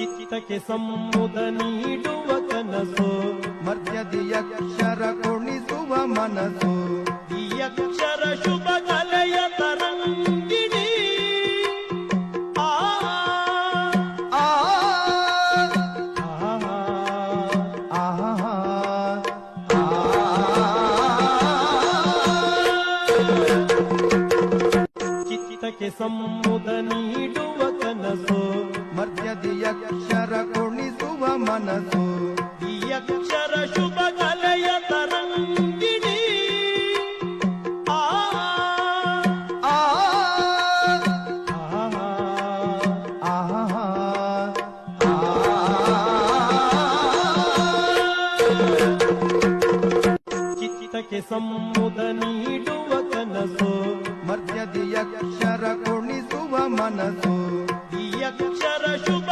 ಚಿತ್ತಕ್ಕೆ ಸಂಬುಧ ನೀಡುವ ಕನಸು, ಮರ್ತ್ಯದಿ ಅಕ್ಷರ ಕುಣಿಸುವ ಮನಸ್ಸು, ಈ ಅಕ್ಷರ ಶುಭ ಕಲೆಯ ತರಂಗಿಣಿ. ಆ ಆ ಆ ಚಿತ್ತಕ್ಕೆ ಸಂಬುಧ ನೀಡುವ ಕನಸು, ಮರ್ತ್ಯದಿ ಅಕ್ಷರ ಕುಣಿಸುವ ಮನಸ್ಸು, ಈ ಅಕ್ಷರ ಶುಭ ಕಲೆಯ ತರಂಗಿಣಿ. ಆ ಆ ಆ ಚಿತ್ತಕ್ಕೆ ಸಂಬುಧ ನೀಡುವ ಕನಸು, ಮರ್ತ್ಯದಿ ಅಕ್ಷರ ಕುಣಿಸುವ ಮನಸ್ಸು, ಈ ಅಕ್ಷರ ಶುಭ